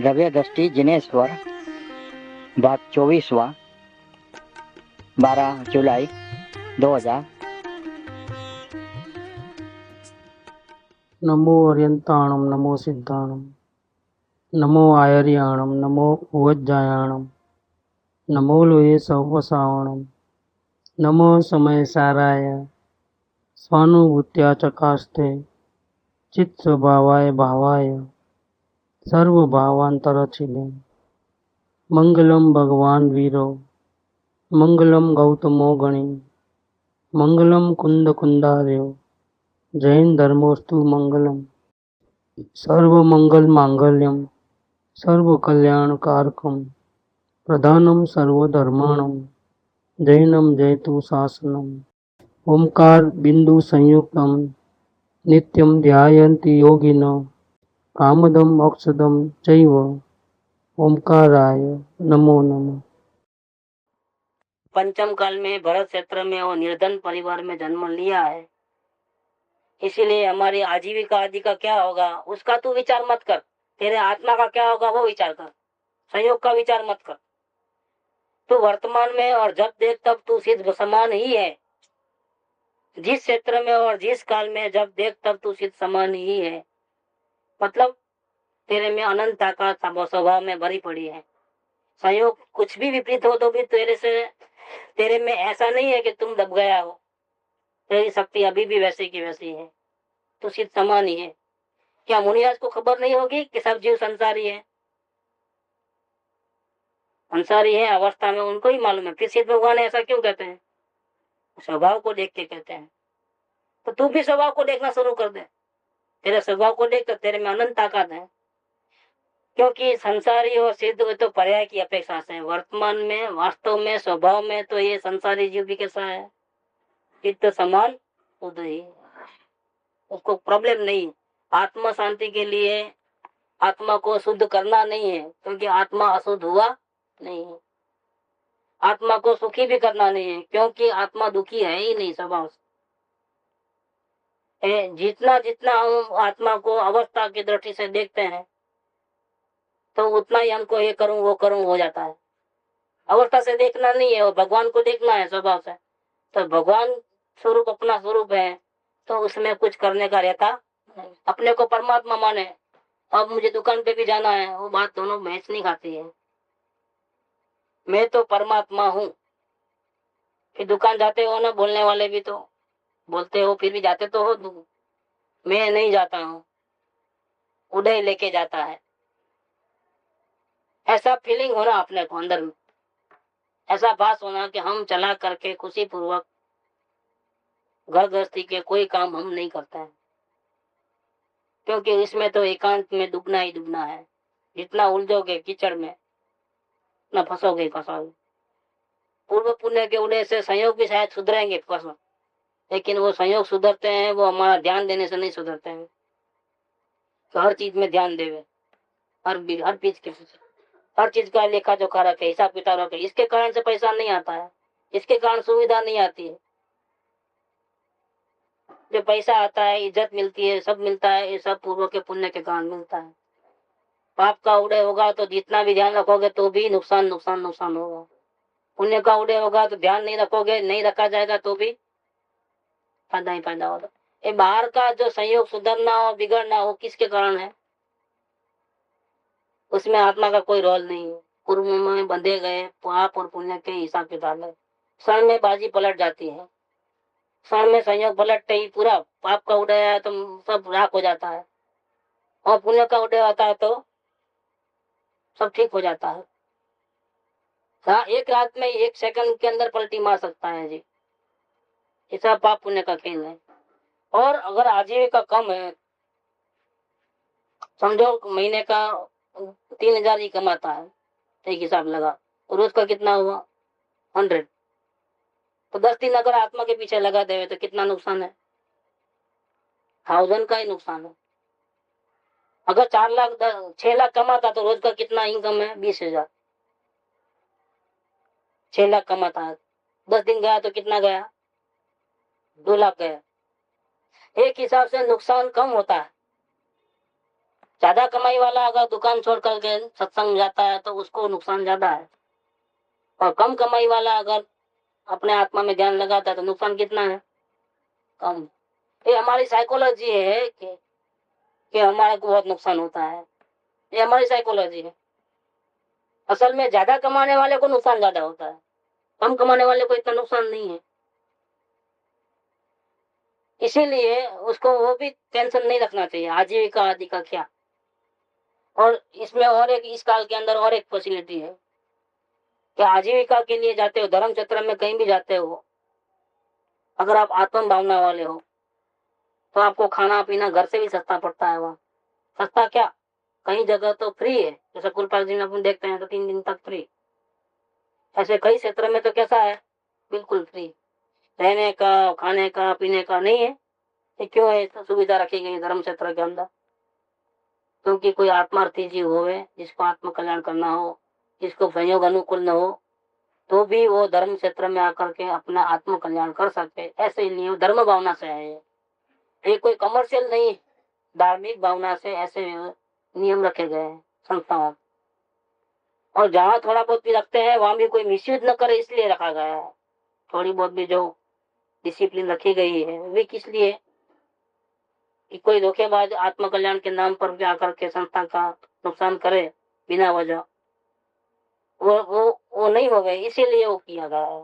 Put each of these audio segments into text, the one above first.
द्रव्य दृष्टि जिनेश्वर भाग 24वां 12 जुलाई 2000। नमो अर्यंताणम नमो सिद्धाणम नमो आयर्याणम नमो उवज्जायाणम नमो लोये सवसावणम नमो समय साराय स्वानुभूत्या चकास्ते चित्त स्वभावाय भावाय सर्वभावांतरचिले मंगलम भगवान वीरो मंगलम गौतमो गणी मंगलम कुंद कुंदार्यो जैन धर्मोस्तु मंगलम सर्व मंगल मांगल्यम सर्व कल्याण कारकम प्रधानम सर्वधर्माणम जैनम जयतु शासनम ओंकार बिंदु संयुक्तम नित्यम ध्यायन्ति योगिनो कामदम मोक्षदम चैव ओंकाराय नमो नमः। पंचम काल में भरत क्षेत्र में और निर्धन परिवार में जन्म लिया है, इसीलिए हमारी आजीविका आदि का क्या होगा उसका तू विचार मत कर। तेरे आत्मा का क्या होगा वो विचार कर, संयोग का विचार मत कर। तू वर्तमान में और जब देख तब तू सिद्ध समान ही है। जिस क्षेत्र में और जिस काल में जब देख तब तू सिद्ध समान ही है। मतलब तेरे में अनंतता का स्वभाव में भरी पड़ी है। संयोग कुछ भी विपरीत हो तो भी तेरे में ऐसा नहीं है कि तुम दब गया हो। तेरी शक्ति अभी भी वैसी की वैसी है, तो सिद्ध समान ही है। क्या मुनिराज को खबर नहीं होगी कि सब जीव संसारी है? संसारी है अवस्था में उनको ही मालूम है। फिर सिद्ध भगवान ऐसा क्यों कहते हैं? स्वभाव को देख के कहते हैं। तो तू भी स्वभाव को देखना शुरू कर दे। तेरे स्वभाव को देख कर तेरे में अनंत ताकत है। क्योंकि संसारी और सिद्ध तो पर्याय की अपेक्षा से वर्तमान में वास्तव में स्वभाव में तो ये संसारी जीव भी कैसा है? चित्त समान शुद्ध ही, उसको प्रॉब्लम नहीं। आत्मा शांति के लिए आत्मा को शुद्ध करना नहीं है, क्योंकि आत्मा अशुद्ध हुआ नहीं है। आत्मा को सुखी भी करना नहीं है, क्योंकि आत्मा दुखी है ही नहीं स्वभाव से। जितना जितना हम आत्मा को अवस्था की दृष्टि से देखते हैं तो उतना ही हमको ये करूं वो करूं हो जाता है। अवस्था से देखना नहीं है, वो भगवान को देखना है स्वभाव से। तो भगवान स्वरूप अपना स्वरूप है, तो उसमें कुछ करने का रहता नहीं। अपने को परमात्मा माने, अब मुझे दुकान पे भी जाना है, वो बात दोनों मैच नहीं खाती है। मैं तो परमात्मा हूँ। फिर दुकान जाते हो ना, बोलने वाले भी तो बोलते हो, फिर भी जाते तो हो। मैं नहीं जाता हूँ, उदय लेके जाता है। ऐसा फीलिंग होना अपने को अंदर में, ऐसा भास होना कि हम चला करके खुशी पूर्वक घर गृहस्थी के कोई काम हम नहीं करते हैं, क्योंकि इसमें तो एकांत में डूबना ही डूबना है। जितना उलझोगे कीचड़ में ना फंसोगे फंसोगे। पूर्व पुण्य के उदय से संयोग भी शायद सुधरेंगे फंसो, लेकिन वो संयोग सुधरते हैं वो हमारा ध्यान देने से नहीं सुधरते हैं। तो हर चीज में ध्यान देवे, हर चीज के हर चीज का लेखा जोखा रखे, हिसाब किताब रखे। इसके कारण से पैसा नहीं आता है, इसके कारण सुविधा नहीं आती है। जो पैसा आता है, इज्जत मिलती है, सब मिलता है, ये सब पूर्व के पुण्य के कारण मिलता है। पाप का उदय होगा तो जितना भी ध्यान रखोगे तो भी नुकसान नुकसान नुकसान होगा। पुण्य का उदय होगा तो ध्यान नहीं रखोगे, नहीं रखा जाएगा तो भी फायदा ही फायदा होगा। ये बाहर का जो संयोग सुधरना और बिगड़ना वो किसके कारण है? उसमें आत्मा का कोई रोल नहीं है। पूर्व में बंधे गए पाप और पुण्य के हिसाब किताब है। क्षण में बाजी पलट जाती है। क्षण में संयोग पलटते ही पूरा पाप का उदय है तो सब राख हो जाता है, और पुण्य का उदय आता है तो सब ठीक हो जाता है। हाँ, एक रात में एक सेकंड के अंदर पलटी मार सकता है जी। ऐसा पाप पुण्य का खेल है। और अगर आजीविका कम है, समझो महीने का 3,000 ही कमाता है, एक हिसाब लगा, रोज का कितना हुआ 100, तो 10 दिन अगर आत्मा के पीछे लगा देवे तो कितना नुकसान है? 1000 का ही नुकसान है। अगर 4 लाख 6 लाख कमाता तो रोज का कितना इनकम है? 20,000। 6 लाख कमाता है, 10 दिन गया तो कितना गया? 2 लाख गया। एक हिसाब से नुकसान कम होता है। ज्यादा कमाई वाला अगर दुकान छोड़ करके सत्संग जाता है तो उसको नुकसान ज्यादा है, और कम कमाई वाला अगर अपने आत्मा में ध्यान लगाता है तो नुकसान कितना है? कम। ये हमारी साइकोलॉजी है कि हमारे को बहुत नुकसान होता है, ये हमारी साइकोलॉजी है। असल में ज्यादा कमाने वाले को नुकसान ज्यादा होता है, कम कमाने वाले को इतना नुकसान नहीं है। इसीलिए उसको वो भी टेंशन नहीं रखना चाहिए आजीविका आदि का क्या। और इसमें और एक, इस काल के अंदर और एक फैसिलिटी है कि आजीविका के लिए जाते हो, धर्म क्षेत्र में कहीं भी जाते हो, अगर आप आत्म भावना वाले हो तो आपको खाना पीना घर से भी सस्ता पड़ता है। वहाँ सस्ता क्या, कई जगह तो फ्री है, जैसे कुलपाल जी में अपन देखते हैं तो 3 दिन तक फ्री। ऐसे कई क्षेत्र में तो कैसा है, बिल्कुल फ्री, रहने का खाने का पीने का नहीं है। ये क्यों है, तो सुविधा रखी गई धर्म क्षेत्र के अंदर, क्योंकि कोई आत्मार्थी जीव होवे जिसको आत्म कल्याण करना हो, जिसको संयोग अनुकूल न हो, तो भी वो धर्म क्षेत्र में आकर के अपना आत्म कल्याण कर सकते। ऐसे नियम धर्म भावना से है, ये कोई कमर्शियल नहीं, धार्मिक भावना से ऐसे नियम रखे गए हैं संस्थाओं। और जहाँ थोड़ा बहुत भी रखते हैं वहां भी कोई मिसयूज न करे इसलिए रखा गया है। थोड़ी बहुत भी जो डिसिप्लिन रखी गई है वे किस लिए, कि कोई धोखेबाज आत्म कल्याण के नाम पर भी आकर के संस्था का नुकसान करे बिना वजह, वो नहीं हो गए, इसीलिए वो किया गया है।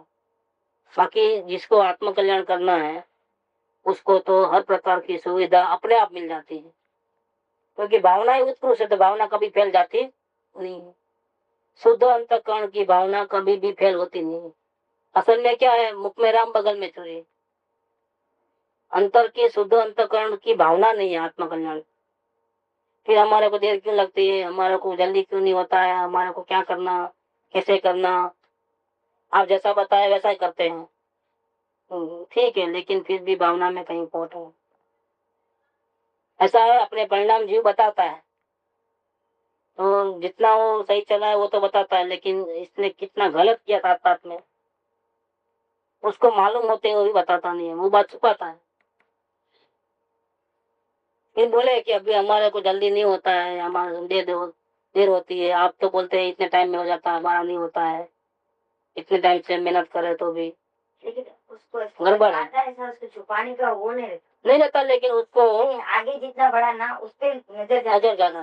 बाकी जिसको आत्म कल्याण करना है उसको तो हर प्रकार की सुविधा अपने आप मिल जाती है, क्योंकि भावना ही उत्कृष्ट है, तो भावना कभी फैल जाती नहीं है। शुद्ध अंतःकरण की भावना कभी भी फेल होती नहीं है। असल में क्या है, मुख में राम बगल में छुरी, अंतर की शुद्ध अंतःकरण की भावना नहीं है आत्म कल्याण। फिर हमारे को देर क्यों लगती है, हमारे को जल्दी क्यों नहीं होता है, हमारे को क्या करना, कैसे करना, आप जैसा बताए वैसा ही करते हैं। ठीक है, लेकिन फिर भी भावना में कहीं खोट है। ऐसा है, अपने परिणाम जीव बताता है, तो जितना वो सही चला है वो तो बताता है, लेकिन इसने कितना गलत किया साथ साथ में उसको मालूम होते हुए भी बताता नहीं है, वो बात छुपाता है। फिर बोले कि अभी हमारे को जल्दी नहीं होता है, हमारा दे दो, देर होती है, आप तो बोलते हैं इतने टाइम में हो जाता है, हमारा नहीं होता है, इतने टाइम से मेहनत करे तो भी। लेकिन उसको गड़बड़ है, ऐसा उसको छुपाने का वो नहीं रहता, लेकिन उसको आगे जितना बड़ा ना उस पर नजर जाना,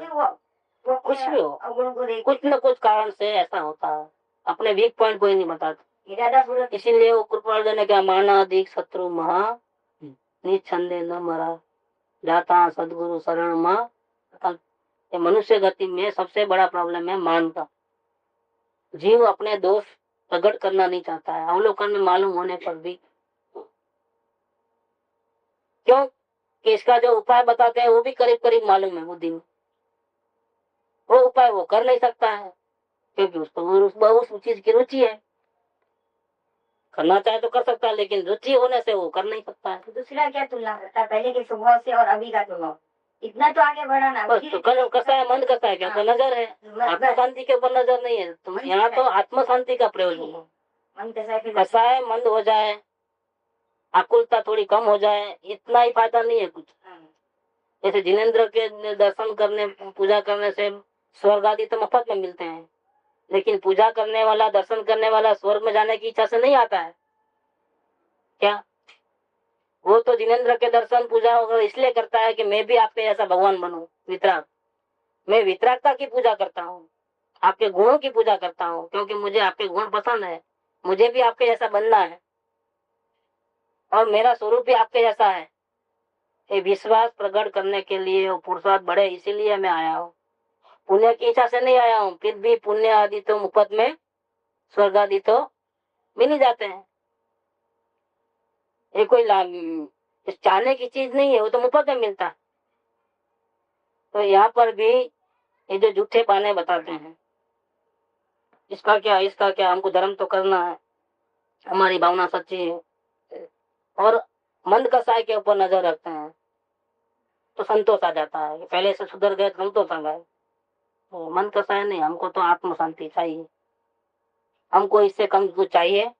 वो कुछ भी हो, अवगुण को देख कुछ न कुछ कारण से ऐसा होता है, अपने वीक पॉइंट कोई नहीं बताता। इरादा पूरा इसीलिए वो कृपाल ने क्या माना, अधिक शत्रु महा निछंदे न मरा, जाता सदगुरु शरण मां। ये मनुष्य गति में सबसे बड़ा प्रॉब्लम है मान का। जीव अपने दोष प्रकट करना नहीं चाहता है, अवलोकन में मालूम होने पर भी। क्यों कि इसका जो उपाय बताते हैं वो भी करीब करीब मालूम है बुद्धि में, वो उपाय वो कर नहीं सकता है क्योंकि उसको उस चीज की रुचि है। करना चाहे तो कर सकता है, लेकिन रुचि होने से वो कर नहीं सकता है। दूसरा क्या तुलना करता है, पहले के स्वभाव से और अभी का स्वभाव, इतना तो आगे बढ़ा ना। बस तो कल कैसा है, मन कैसा है, क्या तो नजर है, आत्म शांति के ऊपर नजर नहीं है। तुम यहाँ तो आत्म शांति का प्रयोजन है। मन कैसा कैसा है, मंद हो जाए, आकुलता थोड़ी कम हो जाए, इतना ही फायदा नहीं है कुछ। जैसे जिनेंद्र के दर्शन करने पूजा करने से स्वर्ग आदि तो मुफ्त में मिलते हैं, लेकिन पूजा करने वाला दर्शन करने वाला स्वर्ग में जाने की इच्छा से नहीं आता है क्या? वो तो जिनेंद्र के दर्शन पूजा वगैरह इसलिए करता है कि मैं भी आपके जैसा भगवान बनूं, वितराग। मैं वितरागता की पूजा करता हूँ, आपके गुणों की पूजा करता हूँ, क्योंकि मुझे आपके गुण पसंद है, मुझे भी आपके जैसा बनना है और मेरा स्वरूप भी आपके जैसा है। ये विश्वास प्रकट करने के लिए वो पुरुषार्थ बढ़े, इसीलिए मैं आया हूँ। पुण्य की इच्छा से नहीं आया हूँ, फिर भी पुण्य आदि तो मुफ्त में, स्वर्ग आदि तो मिल ही जाते हैं। ये कोई चाहने की चीज नहीं है, वो तो मुफ्त में मिलता है। तो यहाँ पर भी ये जो झूठे बहाने बताते हैं, इसका क्या इसका क्या, हमको धर्म तो करना है, हमारी भावना सच्ची है, और मंद कसाय के ऊपर नजर रखते हैं तो संतोष आ जाता है, पहले से सुधर गए तो संतोष आ गए। तो मंद कसाय नहीं, हमको तो आत्म शांति चाहिए, हमको इससे कम कुछ चाहिए।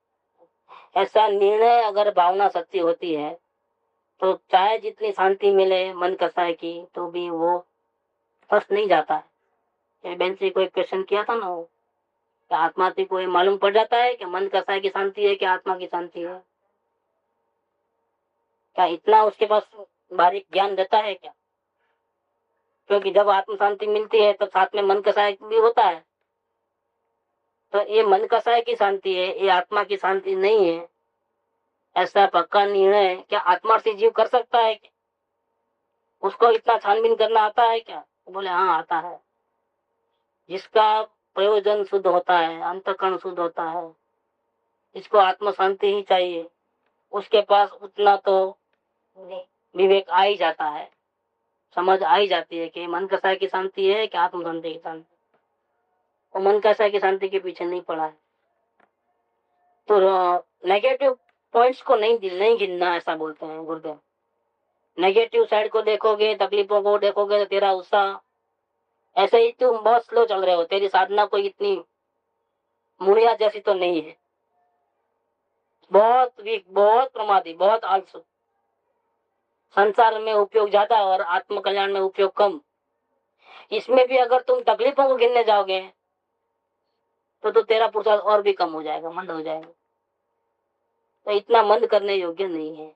ऐसा निर्णय अगर भावना सच्ची होती है तो चाहे जितनी शांति मिले मन कसाय की, तो भी वो फंस नहीं जाता है। ये बहन से कोई क्वेश्चन किया था ना, वो क्या आत्मा से कोई मालूम पड़ जाता है कि मन कसाय की शांति है कि आत्मा की शांति है? क्या इतना उसके पास बारीक ज्ञान रहता है क्या? क्योंकि जब आत्म शांति मिलती है तब साथ में मन कसाय भी होता है। तो ये मन कसाय की शांति है, ये आत्मा की शांति नहीं है, ऐसा पक्का निर्णय क्या आत्मा से जीव कर सकता है? उसको इतना छानबीन करना आता है क्या? बोले हाँ आता है। जिसका प्रयोजन शुद्ध होता है, अंतःकरण शुद्ध होता है, इसको आत्म शांति ही चाहिए, उसके पास उतना तो विवेक आ ही जाता है, समझ आ ही जाती है कि मन कसाय की शांति है कि आत्म शांति की शांति। वो मन कसाय की शांति के पीछे नहीं पड़ा है। तो नेगेटिव पॉइंट्स को नहीं गिनना, ऐसा बोलते हैं गुरुदेव। नेगेटिव साइड को देखोगे, तकलीफों को देखोगे तो तेरा उत्साह, ऐसे ही तुम बहुत स्लो चल रहे हो, तेरी साधना कोई इतनी मुड़िया जैसी तो नहीं है, बहुत वीक, बहुत प्रमादी, बहुत आलसू। संसार में उपयोग ज्यादा और आत्म कल्याण में उपयोग कम। इसमें भी अगर तुम तकलीफों को गिनने जाओगे तो तेरा पुरुषार्थ और भी कम हो जाएगा, मंद हो जाएगा। तो इतना मंद करने योग्य नहीं है,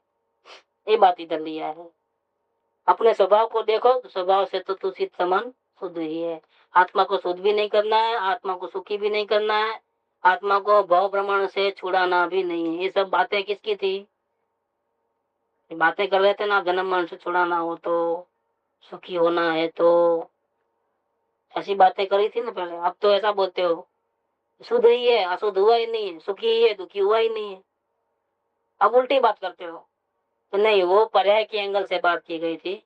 ये बात इधर लिया है। अपने स्वभाव को देखो तो स्वभाव से तो तू सिद्ध समान शुद्ध ही है। आत्मा को शुद्ध भी नहीं करना है, आत्मा को सुखी भी नहीं करना है, आत्मा को भव भ्रमण से छुड़ाना भी नहीं है। ये सब बातें किसकी थी? बातें कर रहे थे ना, जन्म मरण से छुड़ाना हो तो, सुखी होना है तो, ऐसी बातें करी थी ना पहले। अब तो ऐसा बोलते हो शुद्ध ही है, अशुद्ध हुआ ही नहीं है, सुखी ही है, दुखी हुआ ही नहीं है। अब उल्टी बात करते हो। तो नहीं, वो पर्याय के एंगल से बात की गई थी,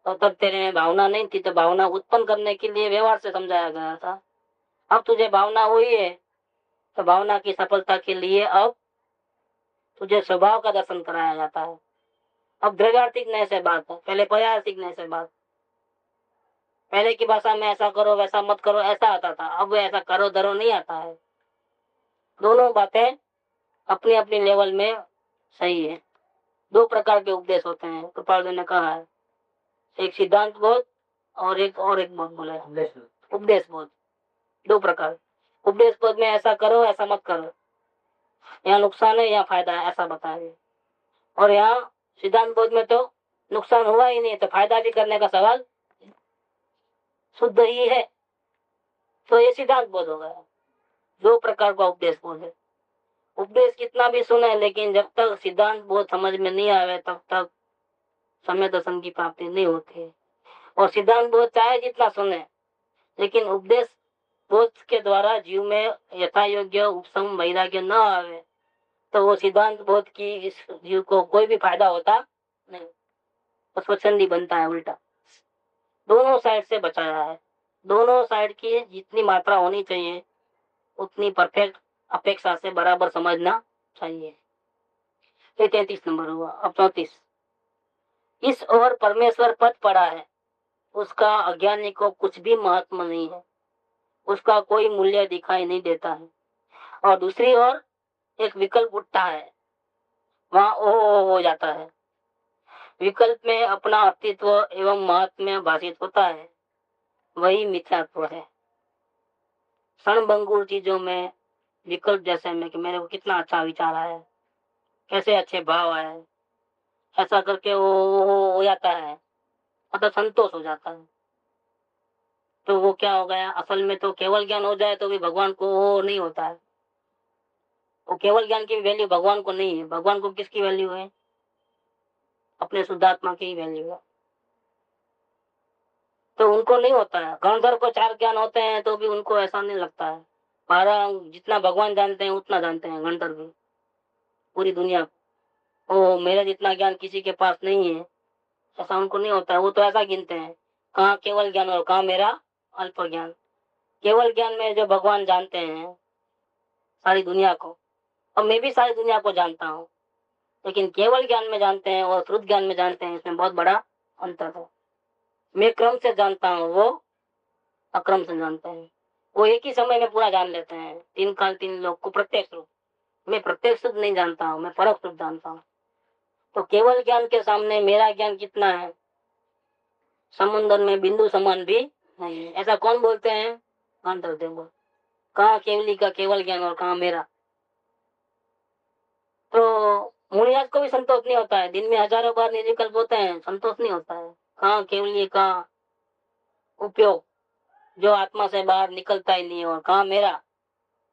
और तब तेरे में भावना नहीं थी, तो भावना उत्पन्न करने के लिए व्यवहार से समझाया गया था। अब तुझे भावना हुई है तो भावना की सफलता के लिए अब तुझे स्वभाव का दर्शन कराया जाता है। अब द्रव्यार्थ सीखने से बात है, पहले पर्याय सीखने से बात। पहले की भाषा में ऐसा करो वैसा मत करो ऐसा आता था, अब ऐसा करो धरो नहीं आता है। दोनों बातें अपनी अपनी लेवल में सही है। दो प्रकार के उपदेश होते हैं, कृपाल जी ने कहा है, एक सिद्धांत बोध और एक बोध बोले, उपदेश बोध। दो प्रकार। उपदेश बोध में ऐसा करो ऐसा मत करो, यहाँ नुकसान है यहाँ फायदा है, ऐसा बताएंगे। और यहाँ सिद्धांत बोध में तो नुकसान हुआ ही नहीं, तो फायदा भी करने का सवाल, शुद्ध ही है, तो ये सिद्धांत बोध हो गया। दो प्रकार का उपदेश बोध है। उपदेश कितना भी सुने, लेकिन जब तक सिद्धांत बोध समझ में नहीं आवे तब तक समय दर्शन की प्राप्ति नहीं होती है। और सिद्धांत बोध चाहे जितना सुने, लेकिन उपदेश बोध के द्वारा जीव में यथा योग्य उपशम वैराग्य न आवे तो वो सिद्धांत बोध की इस जीव को कोई भी फायदा होता नहीं, तो स्वच्छंदी बनता है, उल्टा। दोनों साइड से बचाया है। दोनों साइड की जितनी मात्रा होनी चाहिए उतनी परफेक्ट अपेक्षा से बराबर समझना चाहिए। ये 33 नंबर हुआ। अब 34। इस ओर परमेश्वर पद पड़ा है, उसका अज्ञानी को कुछ भी महत्व नहीं है, उसका कोई मूल्य दिखाई नहीं देता है। और दूसरी ओर एक विकल्प उठता है, वहां ओ हो जाता है। विकल्प में अपना अस्तित्व एवं महात्म्य भाषित होता है, वही मिथ्यात्व है। क्षणभंगुर चीजों में विकल्प जैसे में कि मेरे को कितना अच्छा विचार आया, कैसे अच्छे भाव आए, ऐसा करके वो हो जाता है, मतलब संतोष हो जाता है। तो वो क्या हो गया, असल में तो केवल ज्ञान हो जाए तो भी भगवान को वो नहीं होता है। वो केवल ज्ञान की वैल्यू भगवान को नहीं है। भगवान को किसकी वैल्यू है? अपने शुद्धात्मा की वैल्यू है। तो उनको नहीं होता है। गणधर को 4 ज्ञान होते हैं तो भी उनको ऐसा नहीं लगता है। 12 जितना भगवान जानते हैं उतना जानते हैं गणधर भी, पूरी दुनिया। ओ मेरे जितना ज्ञान किसी के पास नहीं है, ऐसा उनको नहीं होता है। वो तो ऐसा गिनते हैं, कहाँ केवल ज्ञान और कहाँ मेरा अल्प ज्ञान। केवल ज्ञान में जो भगवान जानते हैं सारी दुनिया को, और मैं भी सारी दुनिया को जानता हूँ, लेकिन केवल ज्ञान में जानते हैं और श्रुत ज्ञान में जानते हैं, इसमें बहुत बड़ा अंतर है। मैं क्रम से जानता हूँ, वो अक्रम से जानते हैं। वो एक ही समय में पूरा जान लेते हैं, 3 काल 3 लोग को प्रत्यक्ष रूप। मैं प्रत्यक्ष रूप नहीं जानता हूँ, मैं परोक्ष रूप जानता हूँ। तो केवल ज्ञान के सामने मेरा ज्ञान कितना है, समुद्र में बिंदु समान भी नहीं है। ऐसा कौन बोलते हैं? गणधर बोल। कहाँ केवली का केवल ज्ञान और कहाँ मेरा। तो मुनिराज को भी संतोष नहीं होता है, दिन में हजारों बार निर्विकल्प होते हैं, संतोष नहीं होता है। कहाँ केवली का उपयोग जो आत्मा से बाहर निकलता ही नहीं है, और कहाँ मेरा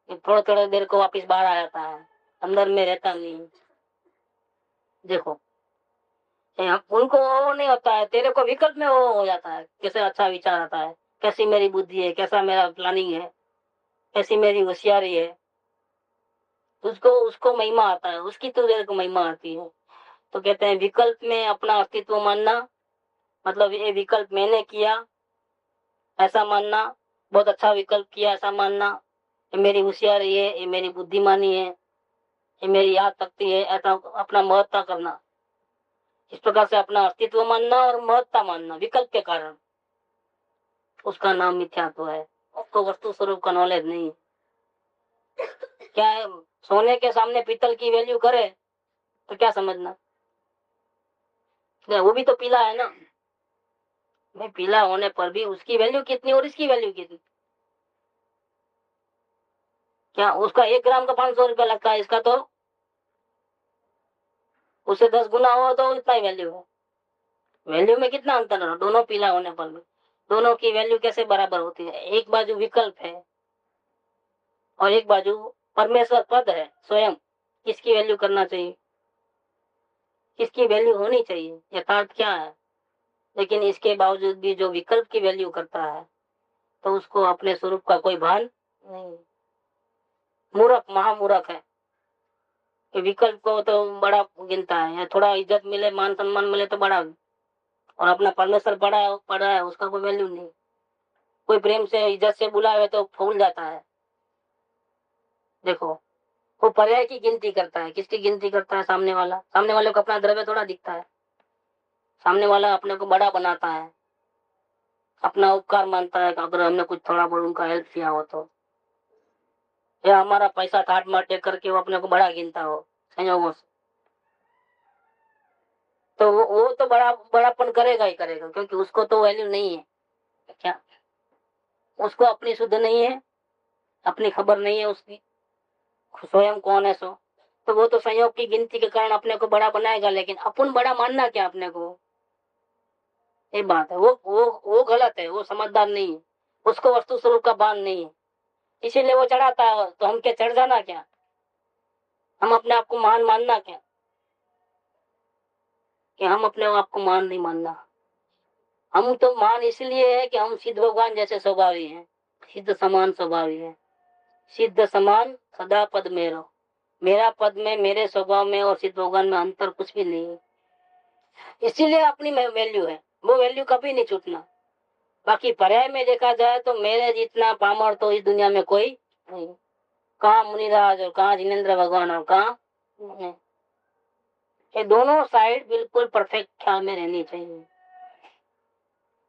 थोड़ा थोड़ा देर को वापिस बाहर आ जाता है, अंदर में रहता नहीं। देखो उनको वो नहीं होता है, तेरे को विकल्प में वो हो जाता है, कैसे अच्छा विचार आता है, कैसी मेरी बुद्धि है, कैसा मेरा प्लानिंग है, कैसी मेरी होशियारी है, उसको उसको महिमा आता है, उसकी तो तेरे को महिमा आती है। तो कहते हैं विकल्प में अपना अस्तित्व मानना, मतलब ये विकल्प मैंने किया ऐसा मानना, बहुत अच्छा विकल्प किया ऐसा मानना, ये मेरी होशियारी है, ये मेरी बुद्धिमानी है, ये मेरी याद शक्ति है, ऐसा अपना महत्ता करना। इस प्रकार से अपना अस्तित्व मानना और महत्ता मानना विकल्प के कारण, उसका नाम मिथ्यात्व है। उसको वस्तु स्वरूप का नॉलेज नहीं। क्या है, सोने के सामने पीतल की वैल्यू करे तो क्या समझना, वो भी तो पीला है ना। नहीं, पीला होने पर भी उसकी वैल्यू कितनी और इसकी वैल्यू कितनी। क्या उसका 1 ग्राम का 500 रुपया लगता है, इसका तो उससे 10 गुना हो तो इतना ही वैल्यू है। वैल्यू में कितना अंतर है दोनों पीला होने पर भी। दोनों की वैल्यू कैसे बराबर होती है? एक बाजू विकल्प है और एक बाजू परमेश्वर पद है स्वयं। किसकी वैल्यू करना चाहिए, किसकी वैल्यू होनी चाहिए, यथार्थ क्या है। लेकिन इसके बावजूद भी जो विकल्प की वैल्यू करता है तो उसको अपने स्वरूप का कोई भान नहीं। मूर्ख, महामूर्ख है कि विकल्प को तो बड़ा गिनता है, थोड़ा इज्जत मिले मान सम्मान मिले तो बड़ा, और अपना परमेश्वर पड़ा है उसका कोई वैल्यू नहीं। कोई प्रेम से इज्जत से बुलावे तो फूल जाता है। देखो वो पर्याय की गिनती करता है। किसकी गिनती करता है? सामने वाला। सामने वाले को अपना द्रव्य थोड़ा दिखता है, सामने वाला अपने को बड़ा बनाता है, अपना उपकार मानता है कि अगर हमने कुछ थोड़ा बहुत उनका हेल्प किया हो तो, या हमारा पैसा ठाट माट करके वो अपने को बड़ा गिनता हो संयोगों से, तो वो तो बड़ापन करेगा ही करेगा, क्योंकि उसको तो वैल्यू नहीं है। क्या उसको अपनी शुद्ध नहीं है, अपनी खबर नहीं है उसकी स्वयं कौन है सो, तो वो तो संयोग की गिनती के कारण अपने को बड़ा बनाएगा। लेकिन अपन बड़ा मानना क्या अपने को, ये बात है। वो गलत है, वो समझदार नहीं है, उसको वस्तु स्वरूप का भान नहीं है, इसीलिए वो चढ़ाता है। तो हम क्या चढ़ जाना क्या, हम अपने आप को महान मानना क्या, कि हम अपने आप को महान नहीं मानना। हम तो महान इसलिए है कि हम सिद्ध भगवान जैसे स्वभावी हैं, सिद्ध समान स्वभावी है। सिद्ध समान सदा पद मेरो, मेरा पद में, मेरे स्वभाव में और सिद्ध भगवान में अंतर कुछ भी नहीं है। इसीलिए अपनी वैल्यू है, वो वैल्यू कभी नहीं छूटना। बाकी पर्याय में देखा जाए तो मेरे जितना पामर तो इस दुनिया में कोई नहीं। कहाँ मुनिराज और कहाँ जिनेन्द्र भगवान और कहाँ, ये दोनों साइड बिल्कुल परफेक्ट ख्याल में रहनी चाहिए।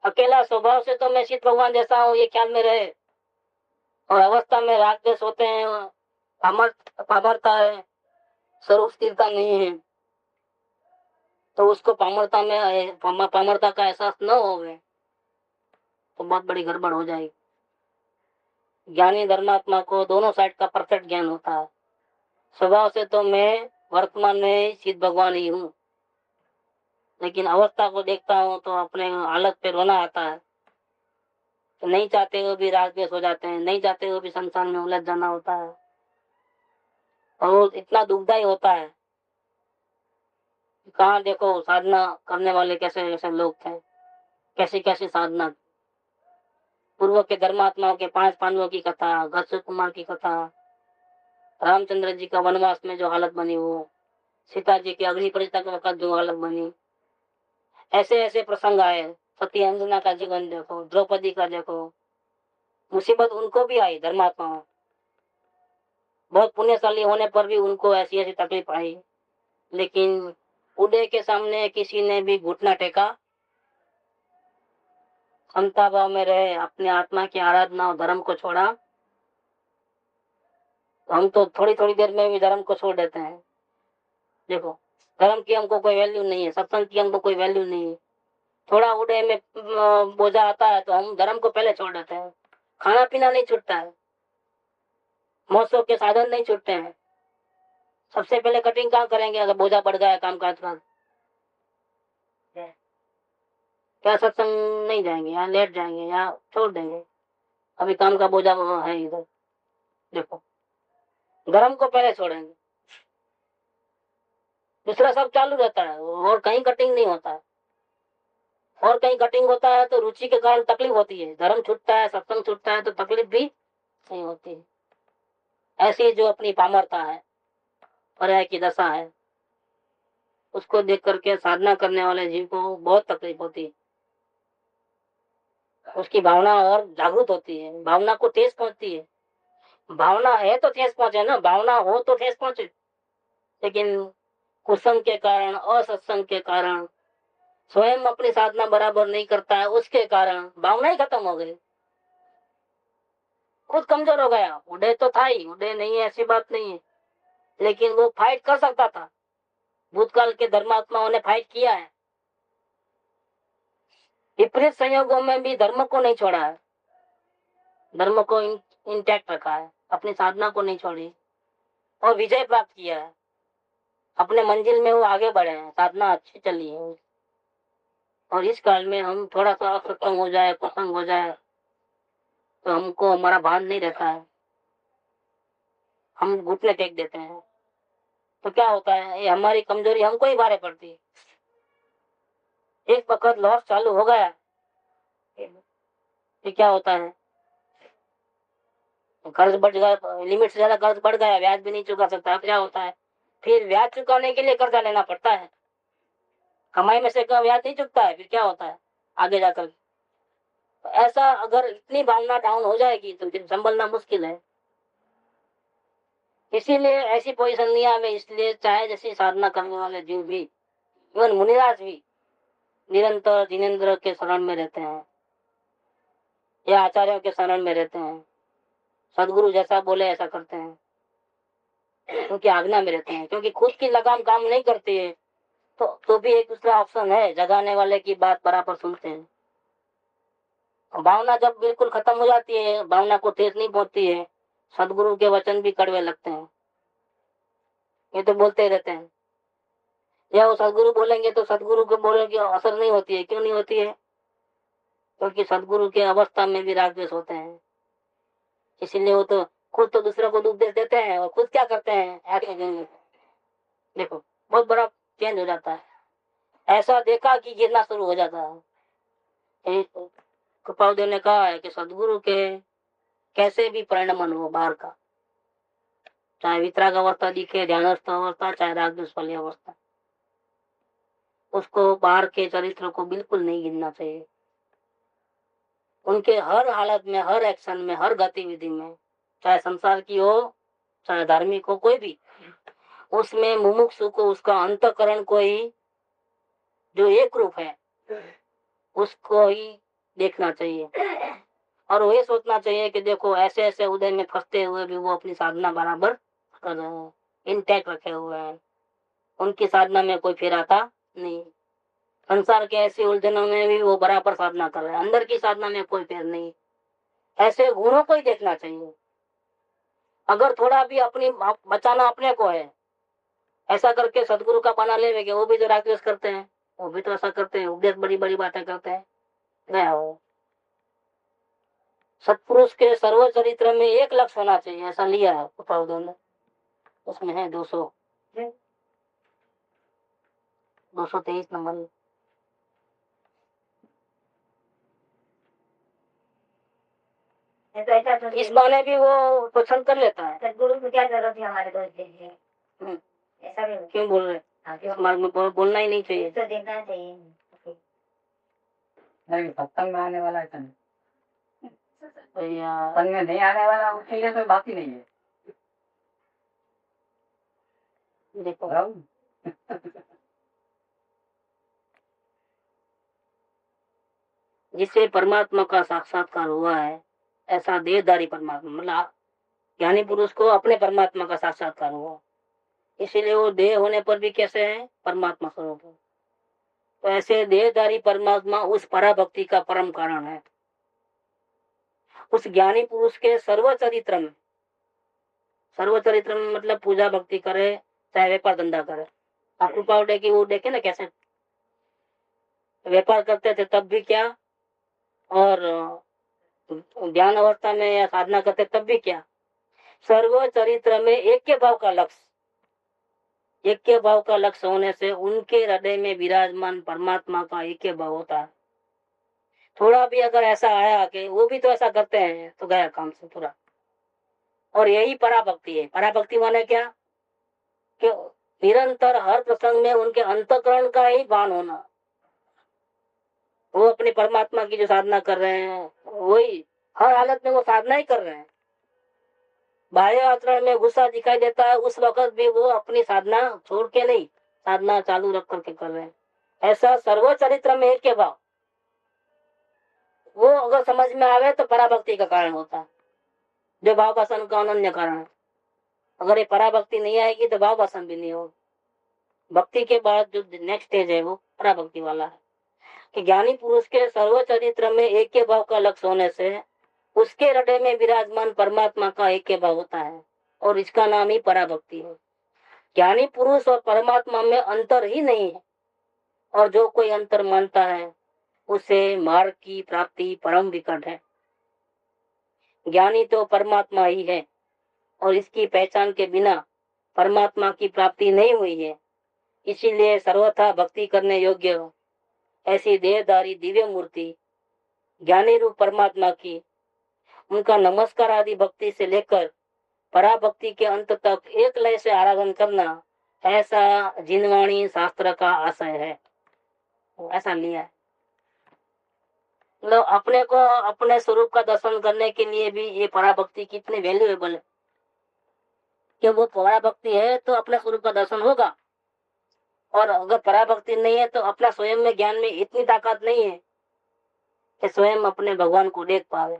अकेला स्वभाव से तो मैं सिद्ध भगवान जैसा हूँ ये ख्याल में रहे, और अवस्था में राग द्वेष होते हैं, पामरता है, स्वरूप स्थिरता नहीं है, तो उसको पामरता का एहसास न होवे तो बहुत बड़ी गड़बड़ हो जाएगी। ज्ञानी धर्मात्मा को दोनों साइड का परफेक्ट ज्ञान होता है। स्वभाव से तो मैं वर्तमान में सिद्ध भगवान ही हूँ, लेकिन अवस्था को देखता हूँ तो अपने हालत पे रोना आता है। तो नहीं चाहते हुए भी राग द्वेष हो जाते हैं, नहीं चाहते हुए भी संसार में उलझ जाना होता है, और वो इतना दुखदायी होता है। कहाँ देखो साधना करने वाले कैसे कैसे लोग थे, कैसी कैसी साधना। पूर्व के धर्मात्माओं के 5 पांडवों की कथा, घृष्ट कुमार की कथा, रामचंद्र जी का वनवास में जो हालत बनी, वो सीता जी की अग्नि परीक्षा के वक्त जो हालत बनी, ऐसे ऐसे प्रसंग आए। सती अंजना का जीवन देखो, द्रौपदी का देखो, मुसीबत उनको भी आई। धर्मात्माओं बहुत पुण्यशाली होने पर भी उनको ऐसी ऐसी तकलीफ आई, लेकिन उदय के सामने किसी ने भी घुटना टेका, समता भाव में रहे, अपने आत्मा की आराधना और धर्म को छोड़ा। तो हम तो थोड़ी थोड़ी देर में भी धर्म को छोड़ देते हैं। देखो धर्म की हमको कोई वैल्यू नहीं है, सत्संग की हमको कोई वैल्यू नहीं है, थोड़ा उड़े में बोझा आता है तो हम धर्म को पहले छोड़ देते हैं। खाना पीना नहीं छूटता है, मौसम के साधन नहीं छूटते हैं, सबसे पहले कटिंग कहाँ करेंगे अगर बोझा बढ़ गया काम काज का? क्या सत्संग नहीं जाएंगे, यहाँ लेट जाएंगे, यहाँ छोड़ देंगे, अभी काम का बोझा है इधर। देखो, धर्म को पहले छोड़ेंगे, दूसरा सब चालू रहता है और कहीं कटिंग नहीं होता है। और कहीं कटिंग होता है तो रुचि के कारण तकलीफ होती है, धर्म छूटता है, सत्संग छूटता है तो तकलीफ भी नहीं होती है। ऐसी जो अपनी पामरता है, पर्याय की दशा है, उसको देख करके साधना करने वाले जीव को बहुत तकलीफ होती है। उसकी भावना और जागृत होती है, भावना को ठेस पहुंचती है। भावना है तो ठेस पहुंचे ना, भावना हो तो ठेस पहुंचे, लेकिन कुसंग के कारण, असत्संग के कारण, स्वयं अपनी साधना बराबर नहीं करता है, उसके कारण भावना ही खत्म हो गई, खुद कमजोर हो गया। उदय तो था ही, उदय नहीं है ऐसी बात नहीं है, लेकिन वो फाइट कर सकता था। भूतकाल के धर्मात्माओं ने फाइट किया है, विपरीत संयोगों में भी धर्म को नहीं छोड़ा है, धर्म को इंटैक्ट रखा है, अपनी साधना को नहीं छोड़ी और विजय प्राप्त किया है। अपने मंजिल में वो आगे बढ़े हैं, साधना अच्छी चली है। और इस काल में हम थोड़ा सा असत्संग हो जाए, कुसंग हो जाए तो हमको हमारा भान नहीं रहता है, हम घुटने टेक देते हैं। तो क्या होता है, ये हमारी कमजोरी हमको ही भारे पड़ती है। एक वक्त लॉस चालू हो गया, ये क्या होता है, कर्ज बढ़ गया, लिमिट से ज्यादा कर्ज बढ़ गया, ब्याज भी नहीं चुका सकता। क्या होता है, फिर ब्याज चुकाने के लिए कर्जा लेना पड़ता है, कमाई में से कम ब्याज नहीं चुकता है, फिर क्या होता है आगे जाकर। तो ऐसा अगर इतनी भावना डाउन हो जाएगी तो फिर संभलना मुश्किल है। इसीलिए ऐसी पोजीशन नहीं आवे, इसलिए चाहे जैसी साधना करने वाले जीव भी, इवन मुनिराज भी निरंतर जिनेन्द्र के शरण में रहते हैं या आचार्यों के शरण में रहते हैं, सदगुरु जैसा बोले ऐसा करते हैं, उनकी आज्ञा में रहते हैं। क्योंकि खुद की लगाम काम नहीं करती है तो भी एक दूसरा ऑप्शन है, जगाने वाले की बात बराबर सुनते हैं। भावना जब बिल्कुल खत्म हो जाती है, भावना को ठेस नहीं पहुंचती है, सदगुरु के वचन भी कड़वे लगते हैं, ये तो बोलते ही रहते हैं। या वो सदगुरु बोलेंगे तो सदगुरु के बोलने की असर नहीं होती है। क्यों नहीं होती है? क्योंकि सदगुरु के अवस्था में भी राग द्वेष होते हैं, इसीलिए वो तो खुद तो दूसरों को उपदेश देते हैं और खुद क्या करते हैं ऐसे। देखो बहुत बड़ा चेंज हो जाता है, ऐसा देखा कि गिरना शुरू हो जाता है। कृपादेव ने कहा है कि सदगुरु के कैसे भी परिणमन हो बाहर का, चाहे वितराग अवस्था दिखे, ध्यानस्थ अवस्था, चाहे राग द्वेष वाली अवस्था, उसको बाहर के चरित्र को बिल्कुल नहीं गिनना चाहिए। उनके हर हालत में, हर एक्शन में, हर गतिविधि में, चाहे संसार की हो चाहे धार्मिक हो, कोई भी, उसमें मुमुक्षु को उसका अंतःकरण को ही जो एक रूप है उसको ही देखना चाहिए। और वो ये सोचना चाहिए कि देखो ऐसे ऐसे उदय में फंसते हुए भी वो अपनी साधना बराबर कर रहे हैं, इंटैक्ट रखे हुए हैं, उनकी साधना में कोई फेर आता नहीं। संसार के ऐसी उलझनों में भी वो बराबर साधना कर रहे हैं, अंदर की साधना में कोई फेर नहीं। ऐसे गुणों को ही देखना चाहिए। अगर थोड़ा भी अपनी बचाना अपने को है, ऐसा करके सदगुरु का बना लेंगे, वो भी जो राकेश करते हैं वो भी तो ऐसा करते हैं, उपदेश बड़ी बड़ी बातें करते हैं। गया हो सत्पुरुष के सर्व चरित्र में एक लक्ष्य होना चाहिए, ऐसा लिया है उपाध्याय ने, उसमें है 223 नंबर। तो ऐसा तो इस बहाने भी वो पसंद कर लेता है। सदगुरु को क्या जरूरत है हमारे दोस्त देखने, ऐसा भी क्यों बोल रहे, इस मार्ग में बोलना ही नहीं चाहिए, तो देखना चाहिए। नहीं सत्संग में आने वाला ऐसा नहीं, भैया सत्संग में नहीं आने वाला उसके लिए कोई बात ही नहीं है। देखो जिससे परमात्मा का साक्षात्कार हुआ है, ऐसा देहधारी परमात्मा, मतलब ज्ञानी पुरुष को अपने परमात्मा का साक्षात्कार हुआ, इसीलिए वो देह होने पर भी कैसे है, परमात्मा स्वरूप है। तो ऐसे देहधारी परमात्मा उस पराभक्ति का परम कारण है। उस ज्ञानी पुरुष के सर्वचरित्र में मतलब पूजा भक्ति करे चाहे व्यापार धंधा करे। आप कृपा की वो देखे ना कैसे व्यापार करते थे तब भी क्या, और ज्ञान अवस्था में या साधना करते तब भी क्या, सर्व चरित्र में एक के भाव का लक्ष्य होने से उनके हृदय में विराजमान परमात्मा का एक भाव होता है। थोड़ा भी अगर ऐसा आया कि वो भी तो ऐसा करते हैं तो गया काम से पूरा। और यही पराभक्ति है। पराभक्ति माने क्या कि निरंतर हर प्रसंग में उनके अंतःकरण का ही भान होना। वो अपने परमात्मा की जो साधना कर रहे हैं वही हर हालत में वो साधना ही कर रहे हैं। बाह्य आचरण में गुस्सा दिखाई देता है उस वक्त भी वो अपनी साधना छोड़ के नहीं, साधना चालू रख करके कर रहे हैं। ऐसा सर्व चरित्र में एक के भाव वो अगर समझ में आवे तो पराभक्ति का कारण होता है, जो भाव भाषण का अनन्य कारण है। अगर ये पराभक्ति नहीं आएगी तो भाव भाषण भी नहीं होगा। भक्ति के बाद जो नेक्स्ट स्टेज है वो पराभक्ति वाला है कि ज्ञानी पुरुष के सर्व चरित्र में एक के भाव का लक्ष्य होने से उसके हृदय में विराजमान परमात्मा का एक भाव होता है और इसका नाम ही पराभक्ति है। ज्ञानी पुरुष और परमात्मा में अंतर ही नहीं है और जो कोई अंतर मानता है उसे मार्ग की प्राप्ति परम विकट है। ज्ञानी तो परमात्मा ही है और इसकी पहचान के बिना परमात्मा की प्राप्ति नहीं हुई है। इसीलिए सर्वथा भक्ति करने योग्य ऐसी देहधारी दिव्य मूर्ति ज्ञानी रूप परमात्मा की उनका नमस्कार आदि भक्ति से लेकर पराभक्ति के अंत तक एक लय से आराधन करना, ऐसा जिनवाणी शास्त्र का आशय है। ऐसा लिया है। मतलब अपने को अपने स्वरूप का दर्शन करने के लिए भी ये पराभक्ति कितनी वैल्यूएबल है कि वो पराभक्ति है तो अपने स्वरूप का दर्शन होगा, और अगर पराभक्ति नहीं है तो अपना स्वयं में ज्ञान में इतनी ताकत नहीं है कि स्वयं अपने भगवान को देख पावे।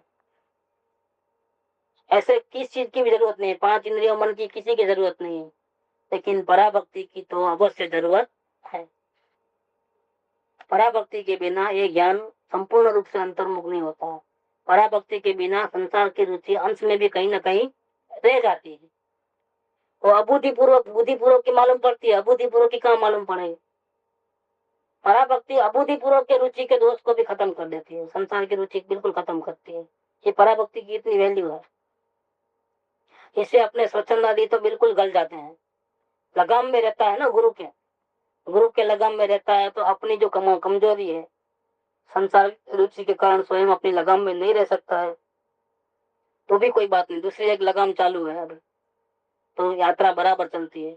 ऐसे किस चीज की भी जरूरत नहीं है, 5 इंद्रियों मन की किसी की जरूरत नहीं है, लेकिन पराभक्ति की तो अवश्य जरूरत है। पराभक्ति के बिना ये ज्ञान संपूर्ण रूप से अंतर्मुख नहीं होता है। पराभक्ति के बिना संसार की रुचि अंश में भी कहीं ना कहीं रह जाती है। वो बुद्धिपूर्वक की मालूम पड़ती है, अबुद्धिपूर्वक की कहाँ मालूम पड़ेगी। पराभक्ति अबुद्धिपूर्वक के रुचि के दोष को भी खत्म कर देती है, संसार की रुचि बिल्कुल खत्म करती है। ये पराभक्ति की इतनी वैल्यू है। इससे अपने स्वच्छंद आदि तो बिल्कुल गल जाते हैं। लगाम में रहता है ना, गुरु के लगाम में रहता है तो अपनी जो कमजोरी है संसार रुचि के कारण स्वयं अपनी लगाम में नहीं रह सकता है तो भी कोई बात नहीं, दूसरी एक लगाम चालू है अभी तो यात्रा बराबर चलती है।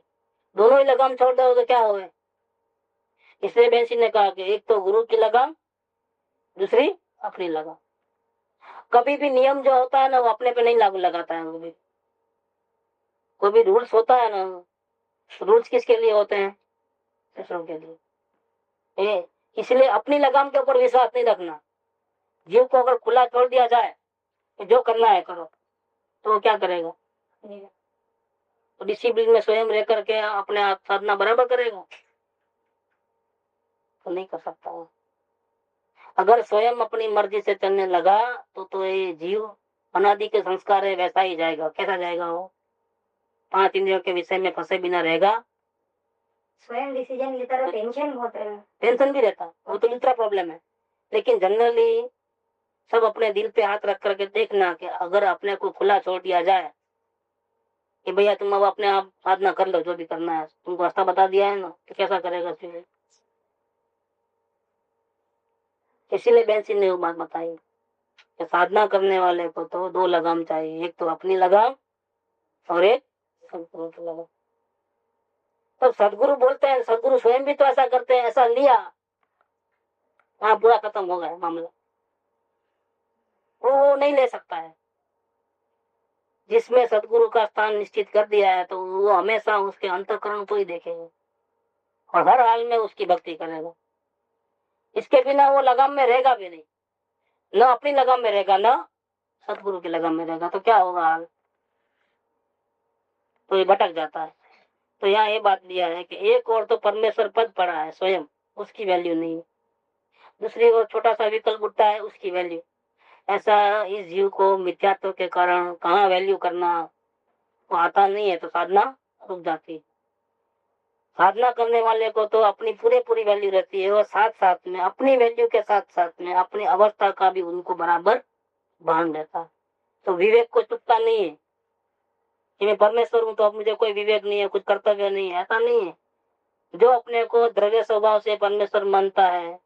दोनों ही लगाम छोड़ दो तो क्या हो। इसलिए बेंसी ने कहा कि एक तो गुरु की लगाम, दूसरी अपनी लगाम। कभी भी नियम जो होता है ना वो अपने पे नहीं लागू लगाता है। कोई भी रूल्स होता है ना, रूल्स किसके लिए होते हैं? दूसरों के लिए। इसलिए अपनी लगाम के ऊपर विश्वास नहीं रखना। जीव को अगर खुला छोड़ दिया जाए जो करना है करो तो वो क्या करेगा? तो डिसिप्लिन में स्वयं रह करके अपने आप साधना बराबर करेगा तो नहीं कर सकता। अगर स्वयं अपनी मर्जी से चलने लगा तो ये जीव अनादि के संस्कार है वैसा ही जाएगा। कैसा जाएगा? वो 5 इंद्रियों के विषय में फंसे बिना रहेगा। स्वयं डिसीजन लेता रहो, टेंशन बहुत है। टेंशन भी रहता, वो तो दूसरा प्रॉब्लम है। लेकिन जनरली सब अपने दिल पे हाथ रख करके देखना कि अगर अपने को खुला छोड़ दिया जाए कि भैया तुम अब अपने आप साधना कर लो, जो भी करना है, तुमको रास्ता बता दिया है ना, तो कैसा करेगा फिर? इसीलिए बेंसी ने वो बात बताई कि साधना करने वाले को तो 2 लगाम चाहिए, एक तो अपनी लगाम और एक सदगुरु की लगाम। तो सदगुरु बोलते हैं, सदगुरु स्वयं भी तो ऐसा करते हैं, ऐसा लिया वहां पूरा खत्म हो गया मामला। वो नहीं ले सकता है। जिसमें सदगुरु का स्थान निश्चित कर दिया है तो वो हमेशा उसके अंतःकरण को ही देखेगा और हर हाल में उसकी भक्ति करेगा। इसके बिना वो लगाम में रहेगा भी नहीं, न अपनी लगाम में रहेगा न सदगुरु की लगाम में रहेगा। तो क्या होगा हाल? तो ये भटक जाता है। तो यहाँ ये बात दिया है कि एक और तो परमेश्वर पद पड़ा है स्वयं, उसकी वैल्यू नहीं है। दूसरी ओर छोटा सा विकल्प उठता है, उसकी वैल्यू। ऐसा इस जीव को मिथ्यात्व के कारण कहाँ वैल्यू करना वो आता नहीं है, तो साधना रुक जाती है। साधना करने वाले को तो अपनी पूरी वैल्यू रहती है, और साथ साथ में अपनी वैल्यू के साथ साथ में अपनी अवस्था का भी उनको बराबर भान रहता है। तो विवेक को चुकता नहीं है कि मैं परमेश्वर हूं तो अब मुझे कोई विवेक नहीं है, कुछ कर्तव्य नहीं है, ऐसा नहीं है। जो अपने को द्रव्य स्वभाव से परमेश्वर मानता है,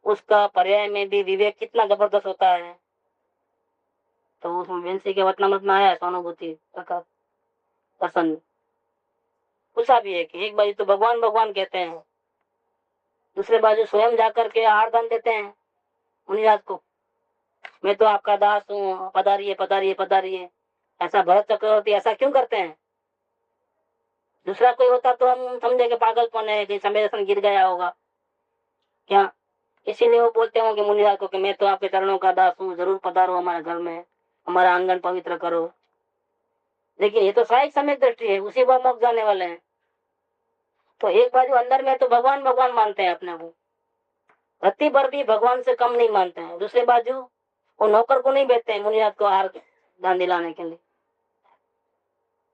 उसका पर्याय में भी विवेक कितना जबरदस्त होता है। तो उसमें वेंसी के वचनामृत में आया है, सहानुभूति प्रसन्न पूछा भी है कि एक बाजू तो भगवान भगवान कहते हैं, दूसरे बाजू स्वयं जाकर के आहार दान देते हैं मुनिराज को, मैं तो आपका दास हूँ, पधारिए पधारिए पधारिए। ऐसा भरत चक्रवर्ती ऐसा क्यों करते हैं? दूसरा कोई होता तो हम समझे कि पागलपन है, कि समय दर्शन गिर गया होगा क्या। इसीलिए वो बोलते होंगे मुनिराज को कि मैं तो आपके चरणों का दास हूँ, जरूर पधारो हमारे घर में, हमारा आंगन पवित्र करो। लेकिन ये तो साहिक समय दृष्टि है, उसी को हम जाने वाले हैं। तो एक बाजू अंदर में तो भगवान भगवान मानते हैं अपने को, रत्ती भर भी भगवान से कम नहीं मानते हैं। दूसरे बाजू वो नौकर को नहीं बेचते हैं मुनिराज को आहार दान दिलाने के लिए।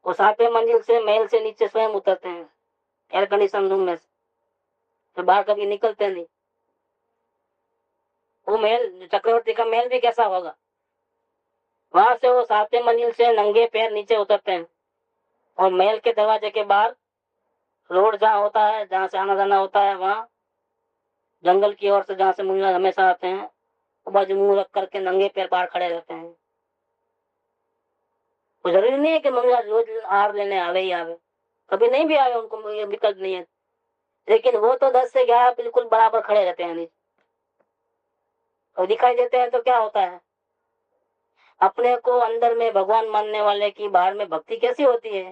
वो 7वें मंजिल से महल से नीचे स्वयं उतरते हैं एयर कंडीशन रूम में से, तो बाहर कभी निकलते नहीं। वो महल, चक्रवर्ती का महल भी कैसा होगा, वहां से वो 7वें मंजिल से नंगे पैर नीचे उतरते हैं, और महल के दरवाजे के बाहर रोड जहाँ होता है, जहाँ से आना जाना होता है, वहाँ जंगल की ओर से जहाँ से मुनिराज हमेशा आते हैं, वो बाजू मुंह रख करके नंगे पैर बाहर खड़े रहते हैं। तो जरूरी नहीं है कि मुनिराज रोज आहार लेने आवे ही आवे, कभी नहीं भी आवे, उनको ये विकल्प नहीं है। लेकिन वो तो 10 से 11 बिल्कुल बराबर खड़े रहते हैं नीचे, और दिखाई देते हैं। तो क्या होता है, अपने को अंदर में भगवान मानने वाले की बाहर में भक्ति कैसी होती है।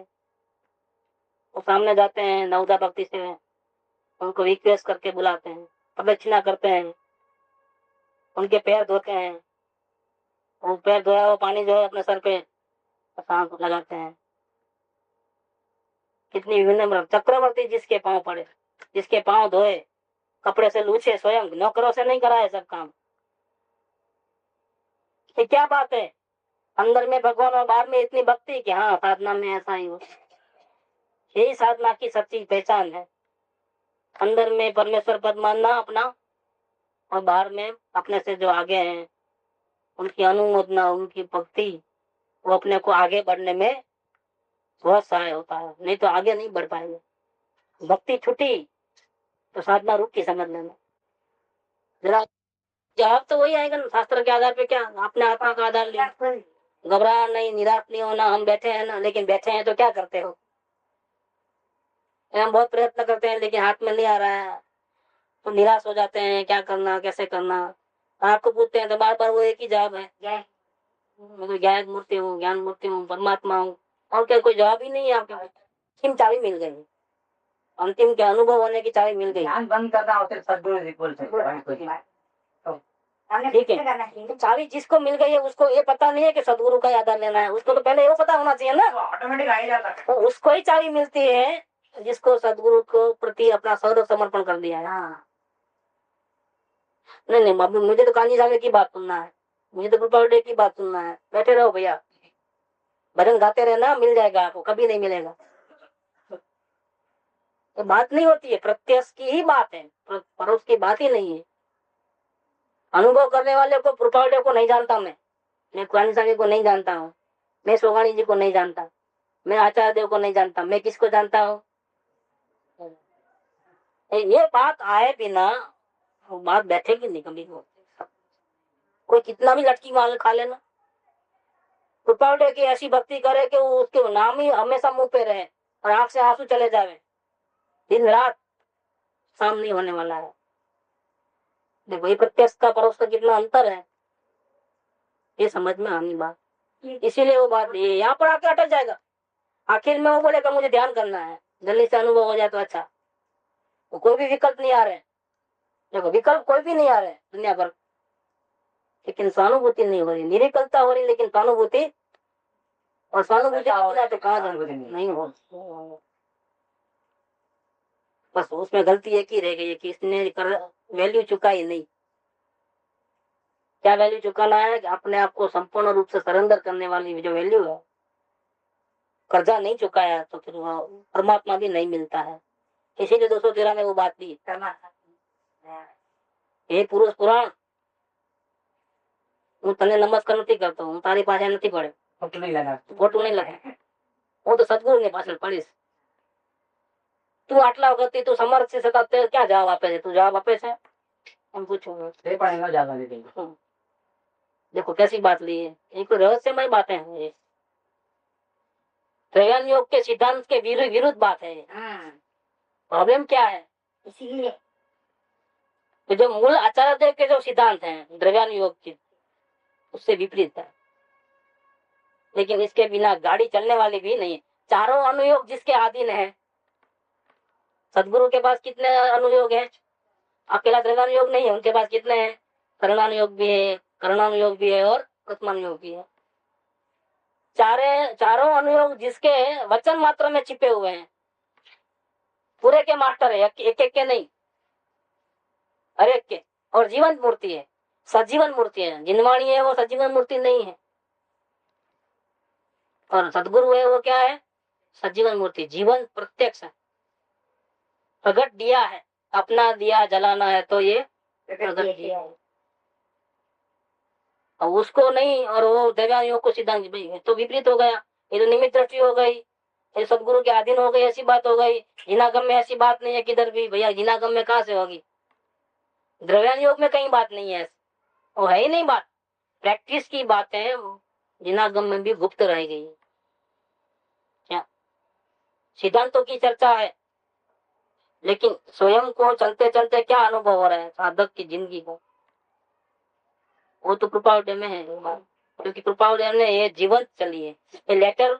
वो सामने जाते हैं, नवदा भक्ति से उनको रिक्वेस्ट करके बुलाते हैं, प्रदक्षिणा करते हैं, उनके पैर धोते हैं, वो पैर धोया हुआ पानी जो है अपने सर पे सांप लगाते हैं। कितनी विनम्र चक्रवर्ती जिसके पांव पड़े, जिसके पांव धोए, कपड़े से लूछे, स्वयं नौकरों से नहीं कराए सब काम। ये क्या बात है, अंदर में भगवान और बाहर में इतनी भक्ति कि हाँ साधना में ऐसा ही हो। यही साधना की सच्ची पहचान है, अंदर में परमेश्वर पद मानना अपना, और बाहर में अपने से जो आगे हैं उनकी अनुमोदना, उनकी भक्ति, वो अपने को आगे बढ़ने में बहुत सहाय होता है। नहीं तो आगे नहीं बढ़ पाएंगे। भक्ति छुटी तो साधना रुकी, समझ लेना जरा। जवाब तो वही आएगा ना, शास्त्र के आधार पे, क्या अपने आत्मा का आधार लिया। घबरा नहीं, निराश नहीं होना। हम बैठे हैं ना, लेकिन बैठे हैं तो क्या करते हो, हम बहुत प्रयत्न करते हैं लेकिन हाथ में नहीं आ रहा है, तो निराश हो जाते हैं, क्या करना कैसे करना। आपको पूछते हैं तो बार बार वो एक ही जवाब है, मैं तो ज्ञान मूर्ति हूँ, ज्ञान मूर्ति हूँ, परमात्मा हूँ, और क्या कोई जवाब ही नहीं है आपके पास। अंतिम चाबी मिल गई, अंतिम के अनुभव होने की चाबी मिल गई। ध्यान बंद करना हो सिर्फ सदगुरु जी बोल सकते हैं। ठीक है, तो चाबी जिसको मिल गई है उसको ये पता नहीं है कि सदगुरु का आधार लेना है, उसको तो पहले ये पता होना चाहिए ना, ऑटोमेटिक आ ही जाता है। तो उसको ही चाबी मिलती है जिसको सदगुरु को प्रति अपना सर्व समर्पण कर दिया है। हाँ, नहीं नहीं, अभी मुझे तो कांजी साहब की बात सुनना है, मुझे तो कृपा डे की बात सुनना है। बैठे रहो भैया, भजन गाते रहना, मिल जाएगा आपको, कभी नहीं मिलेगा। तो बात नहीं होती है, प्रत्यक्ष की ही बात है, परोक्ष की बात ही नहीं है। अनुभव करने वाले को, कृपाल को नहीं जानता मैं कांजी साहब को नहीं जानता हूँ, मैं सोगाणी जी को नहीं जानता, मैं आचार्य देव को नहीं जानता, मैं किसको जानता हूँ। ये बात आए बिना बात बैठेगी नहीं कभी को। कोई कितना भी लटकी माल खा लेना, कृपाल की ऐसी भक्ति करे कि वो उसके नाम ही हमेशा मुंह पे रहे और आंख से आंसू चले जावे, दिन रात शाम नहीं होने वाला है। देखो ये प्रत्यक्ष का परोक्ष का कितना अंतर है, ये समझ में आनी बात। इसीलिए वो बात ये यहाँ पर आके अटक जाएगा। आखिर में वो बोलेगा मुझे ध्यान करना है, जल्दी से अनुभव हो जाए तो अच्छा। तो कोई भी विकल्प नहीं आ रहे, देखो विकल्प कोई भी नहीं आ रहे दुनिया भर, लेकिन स्वानुभूति नहीं हो रही, निरिकलता हो रही लेकिन स्वानुभूति, और स्वानुभूति तो कहाँ नहीं हो। बस उसमें गलती एक ही रह गई है कि इसने वैल्यू चुकाई नहीं। क्या वैल्यू चुकाना है कि अपने आप को संपूर्ण रूप से सरेंडर करने वाली जो वैल्यू है, कर्जा नहीं चुकाया तो फिर वो परमात्मा भी नहीं मिलता है। इसीलिए 213 में वो बात दी, हे पुरुष पुराण, હું તને નમસ્કાર નથી કરતો, હું તારી પાસે નથી પડે, ખોટું નહીં લગાડ. ખોટું નહીં લખે, હું તો સદગુરુ ની પાછળ પડીશ। તું આટલા વખતથી તું સમર્થ છે છતાં તે ક્યાં જવાબ આપે છે? તું જવાબ આપે છે? એમ પૂછું। તે પણ એનો જવાબ નથી દીધો. देखो कैसी बात ली है, एक रहस्यमय बातें हैं ये। त्रैयान योग के सिद्धांत के विरुद्ध बात है। प्रॉब्लम क्या है? इसीलिए तो जो मूल आचार्य देव के जो सिद्धांत हैं द्रव्यान योग के, उससे विपरीत है। लेकिन इसके बिना गाड़ी चलने वाली भी नहीं है। चारों अनुयोग जिसके अधीन है, सदगुरु के पास कितने अनुयोग है? अकेला द्रव्यान योग नहीं है, उनके पास कितने हैं? शरणानुयोग भी है, करणानुयोग भी है और कृत्मानुयोग भी है। चारों अनुयोग जिसके वचन मात्र में छिपे हुए हैं, पूरे के मास्टर है, एक एक के नहीं, हर एक के। और जीवंत मूर्ति है, सजीवन मूर्ति है। जिनवाणी है वो सजीवन मूर्ति नहीं है, और सदगुरु है वो क्या है? सजीवन मूर्ति, जीवन प्रत्यक्ष है, प्रगट दिया है। अपना दिया जलाना है तो ये प्रगट दिया है, और उसको नहीं, और वो देवानियों को सिद्धांत तो विपरीत हो गया। ये तो निमित्त दृष्टि हो गई, ये सदगुरु के अधीन हो गई, ऐसी बात हो गई। जिनागम में ऐसी बात नहीं है किधर भी। भैया जिनागम में कहाँ से होगी? द्रव्यान योग में कहीं बात नहीं है, वो है ही नहीं बात। प्रैक्टिस की बात है, जिनागम में भी गुप्त रह गई। क्या सिद्धांतों की चर्चा है, लेकिन स्वयं को चलते चलते क्या अनुभव हो रहा है साधक की जिंदगी को, वो तो कृपावडे में है। क्योंकि कृपावडे ने ये जीवंत चली है। ये लेटर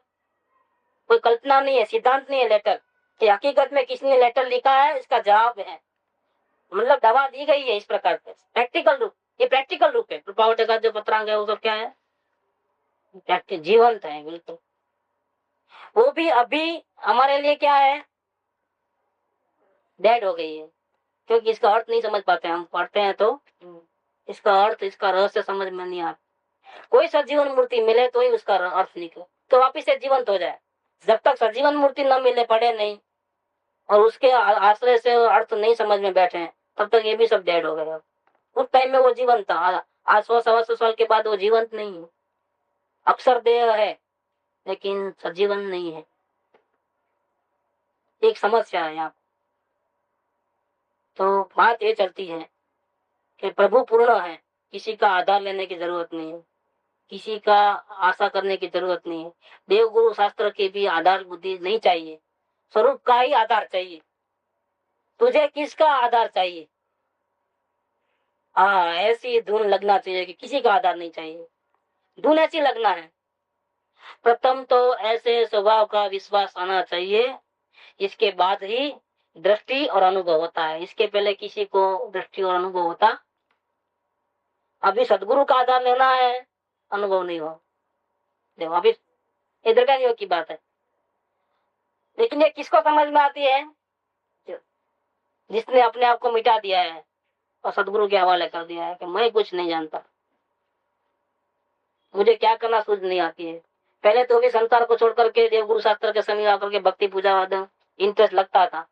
कोई कल्पना नहीं है, सिद्धांत नहीं है लेटर, कि हकीकत में किसने लेटर लिखा है इसका जवाब है, मतलब दवा दी गई है इस प्रकार से। प्रैक्टिकल रूप, ये प्रैक्टिकल रूप है। कृपावडे का जो पत्रांग है वो सब क्या है? प्रैक्टिकल, जीवंत है बिल्कुल। वो भी अभी हमारे लिए क्या है? डेड हो गई है, क्योंकि इसका अर्थ नहीं समझ पाते। हम पढ़ते हैं तो इसका अर्थ, इसका रहस्य समझ में नहीं आता। कोई सजीवन मूर्ति मिले तो ही उसका अर्थ निकले, तो वापिस से जीवंत हो जाए। जब तक सजीवन मूर्ति न मिले, पढ़े नहीं और उसके आश्रय से अर्थ नहीं समझ में बैठे, तब तक ये भी सब डेड हो गए। उस टाइम में वो जीवंत था, आज 100-125 साल के बाद वो जीवंत नहीं है। अक्षर देह है लेकिन सजीवन नहीं है। एक समस्या है यहाँ। तो बात ये चलती है कि प्रभु पूर्ण है, किसी का आधार लेने की जरूरत नहीं है, किसी का आशा करने की जरूरत नहीं है। देव गुरु शास्त्र की भी आधार बुद्धि नहीं चाहिए, स्वरूप का ही आधार चाहिए। तुझे किसका आधार चाहिए? ऐसी धुन लगना चाहिए कि किसी का आधार नहीं चाहिए। धुन ऐसी लगना है। प्रथम तो ऐसे स्वभाव का विश्वास आना चाहिए, इसके बाद ही दृष्टि और अनुभव होता है। इसके पहले किसी को दृष्टि और अनुभव होता? अभी सदगुरु का आधार लेना है, अनुभव नहीं हो। देखो अभी ये द्रव्यान योग की बात है, लेकिन ये किसको समझ में आती है? जिसने अपने आप को मिटा दिया है और सदगुरु के हवाले कर दिया है कि मैं कुछ नहीं जानता, मुझे क्या करना सूझ नहीं आती है। पहले तो भी संसार को छोड़ करके देव गुरु शास्त्र के समीप आकर के भक्ति पूजा इंटरेस्ट लगता था।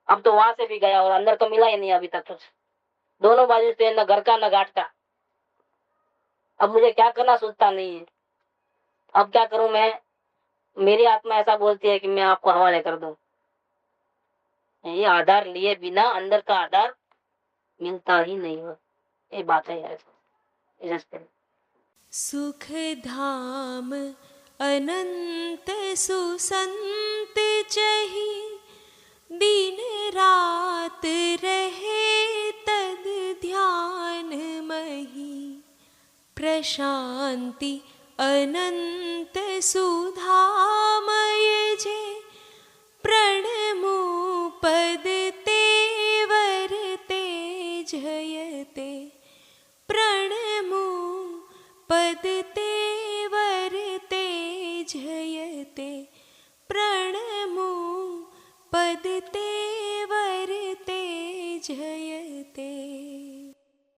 अब तो वहां से भी गया और अंदर तो मिला ही नहीं अभी तक कुछ। दोनों बाजू से न घर का न घाट का। अब मुझे क्या करना सूझता नहीं है। अब क्या करूं मैं? मेरी आत्मा ऐसा बोलती है कि मैं आपको हवाले कर दूं। ये आधार लिए बिना अंदर का आधार मिलता ही नहीं है। ये बात है यार। सुख धाम अनंत सुसंत चही, दिन रात रहे तद ध्यान मही। प्रशांति अनंत सुधामय जे, प्रणमो